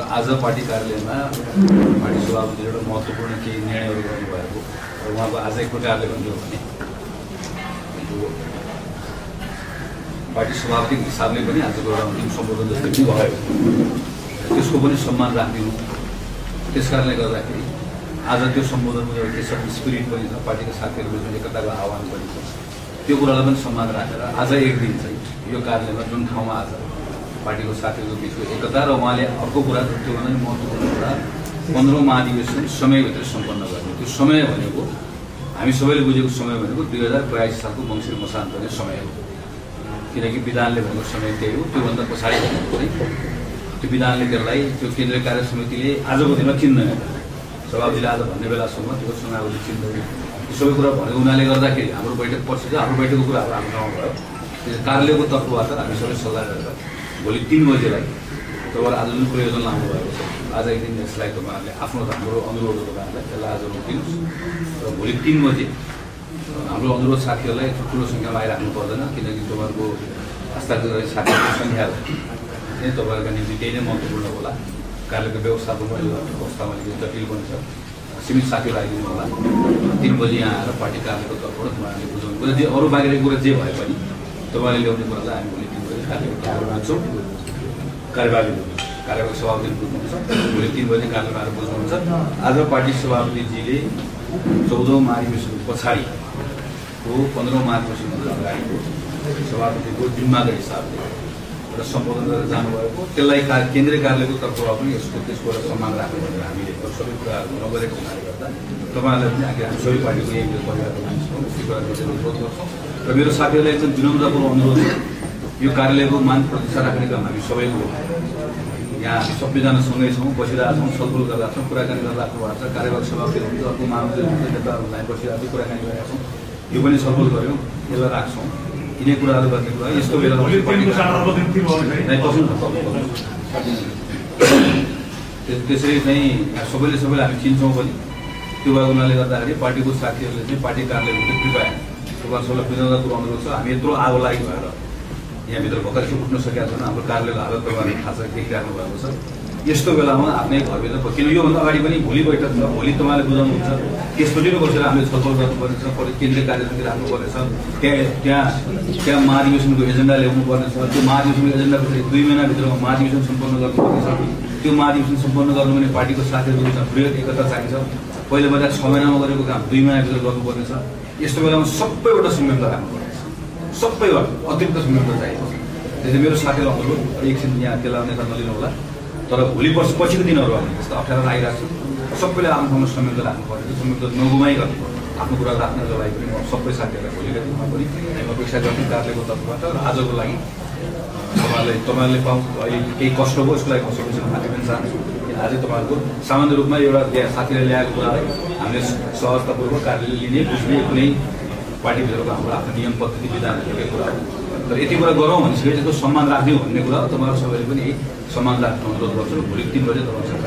र आज पार्टी कार्यालयमा पार्टी सभापतिले एउटा महत्त्वपूर्ण केही निर्णयहरू गर्नुभएको र उहाँको आज एक प्रकारले भन्यो भने पार्टी सभापतिको हिसाबले पनि आजको एउटा अन्तिम सम्बोधन जस्तै पनि भयो त्यसको पनि सम्मान राखिदिनु। त्यस कारणले गर्दाखेरि आज त्यो सम्बोधनको एउटा त्यसको स्पिरिट पनि छ, पार्टीका साथीहरूको जुन एकताको आह्वान पनि छ, त्यो कुरालाई पनि सम्मान राखेर आज एक दिन चाहिँ यो कार्यालयमा जुन ठाउँमा आज पार्टीको साथीहरूको बिचको एकता र उहाँले अर्को कुरा त्योभन्दा पनि महत्त्वपूर्ण कुरा 15औं महाधिवेशन समयभित्र सम्पन्न गर्ने। त्यो समय भनेको हामी सबैले बुझेको समय भनेको 2082 सालको मङ्सिर मसान्तर्ने समय हो, किनकि विधानले भनेको समय त्यही हो। त्योभन्दा पछाडि भनेको चाहिँ त्यो विधानले त्यसलाई त्यो केन्द्रीय कार्य समितिले आजको दिनमा चिन्दैन, सभापतिले आज भन्ने बेलासम्म त्यो चुनावले चिन्दैन। यो सबै कुरा भनेको हुनाले गर्दाखेरि हाम्रो बैठक पछि हाम्रो बैठकको कुराहरू आफ्नो ठाउँमा भयो। कार्यालयको तर्फबाट हामी सबै सल्लाह गरेर भोलि 3 बजेलाई तपाईँहरू आज जुन प्रयोजन लाउनु भएको छ, आज एक दिन यसलाई तपाईँहरूले आफ्नो हाम्रो अनुरोध तपाईँहरूलाई त्यसलाई आज रोकिनुहोस् र भोलि 3 बजे हाम्रो अनुरोध साथीहरूलाई ठुलो सङ्ख्यामा आइराख्नु पर्दैन, किनकि तपाईँहरूको हस्ताक्षर साथीहरूको सङ्ख्या तपाईँहरूका निम्ति त्यही नै महत्त्वपूर्ण होला। कार्यालयको व्यवस्थापनमा यो अवस्थामा अलिकति जटिल पनि छ, सीमित साथीहरू आइदिनु होला। 3 बजी यहाँ आएर पार्टी कार्यालयको तर्फबाट तपाईँहरूले बुझाउनु कुरा जे अरू बाहिर कुरा जे भए पनि तपाईँले ल्याउने कुरालाई हामी भोलि 3 बजी कार्यालयको तर्फबाट राख्छौँ। कार्यवाही सभापतिले बुझ्नुहुन्छ, भोलि 3 बजी कार्यालयमा आएर बुझ्नुहुन्छ। आज पार्टी सभापतिजीले 14औं महाधिवेशन पछाडिको 15औं महाधिवेशनभन्दा अगाडिको सभापतिको जिम्माको हिसाबले एउटा सम्बोधन गरेर जानुभएको, त्यसलाई केन्द्रीय कार्यालयको तर्फबाट पनि त्यसको एउटा सम्मान राख्नु भनेर हामीले सबै कुराहरू नगरेको हुनाले गर्दा तपाईँहरूलाई पनि आखिर हामी सबै पार्टीको एक परिवारको मान्छेहरू त्यो कुराहरू अनुरोध गर्छौँ। र मेरो साथीहरूलाई एकदम विनम्रपूर्वक अनुरोध छ, यो कार्यालयको मान प्रतिष्ठा राख्ने काम हामी सबैको हो। यहाँ हामी सबैजना सँगै छौँ, बसिरहेका छौँ, छलफल गरिरहेका छौँ, कुराकानी गरेर राख्नु भएको छ। कार्यवाहक सभापति हुन्छ, अर्को महामन्त्री हुन्छ, नेताहरूलाई बसिरहेको कुराकानी गरेका छौँ, यो पनि छलफल गऱ्यौँ, यसलाई राख्छौँ। यिनै कुराहरू गर्ने कुरा यस्तो बेला त्यसरी चाहिँ सबैले हामी चिन्छौँ पनि। त्यो भएको हुनाले गर्दाखेरि पार्टीको साथीहरूले चाहिँ पार्टी कार्यालयको कृपया तपाईँ सबैलाई विनम्रतापूर्वक अनुरोध छ। हामी यत्रो आगो लागि भएर यहाँभित्र भर्खर उठ्न सकेका छैन, हाम्रो कार्यालयको हालत तपाईँहरूले थाहा छ, देखिराख्नु भएको छ। यस्तो बेलामा आफ्नै घरभित्र किन योभन्दा अगाडि पनि भोलि बैठक छ, भोलि तपाईँले बुझाउनुहुन्छ, त्यसपछि नै बसेर हामीले छलफल गर्नुपर्नेछ, केन्द्रीय कार्य समिति राख्नुपर्नेछ, त्यहाँ महाधिवेशनको एजेन्डा ल्याउनु पर्नेछ। त्यो महाधिवेशनको एजेन्डापछि 2 महिनाभित्रमा महाधिवेशन सम्पन्न गर्नुपर्नेछ। त्यो महाधिवेशन सम्पन्न गर्नु भने पार्टीको साथीहरूको बिचमा बृहत एकता चाहिन्छ। पहिलो पहिला 6 महिनामा गरेको काम 2 महिनाभित्र गर्नुपर्नेछ। यस्तो बेलामा सबैबाट संयम राख्नुपर्नेछ, सबैबाट अतिरिक्त संयम चाहिन्छ। त्यसले मेरो साथीलाई अनुरोध, एकछिन यहाँ त्यसलाई नेता नलिनु होला, तर भोलि पछिको दिनहरू आउने जस्तो अप्ठ्यारो आइरहेको छ, सबैले आफ्नो ठाउँमा संयम राख्नुपर्छ। संयम नगुमाइकन आफ्नो कुरा राख्नको लागि पनि म सबै साथीहरूलाई भोलिका दिनमा पनि हामी अपेक्षा गर्छौँ कार्यालयको तर्फबाट। र आजको लागि तपाईँहरूले पाउँ अहिले केही कष्ट भयो, यसको लागि म सबैसँग माथि पनि चाहन्छु। आज तपाईँहरूको सामान्य रूपमा एउटा साथीले ल्याएको कुरालाई हामीले सहजतापूर्वक कार्यालयले लिने बुझ्ने कुनै पार्टीभित्रको हाम्रो आफ्नो नियम पद्धति विधानहरूको कुरा हो। तर यति कुरा गरौँ भनिसकेपछि त्यसको सम्मान राखिदिउँ भन्ने कुरा तपाईँहरू सबैले पनि सम्मान राख्नु अनुरोध गर्छु। भोलि 3 बजे तपाईँसँग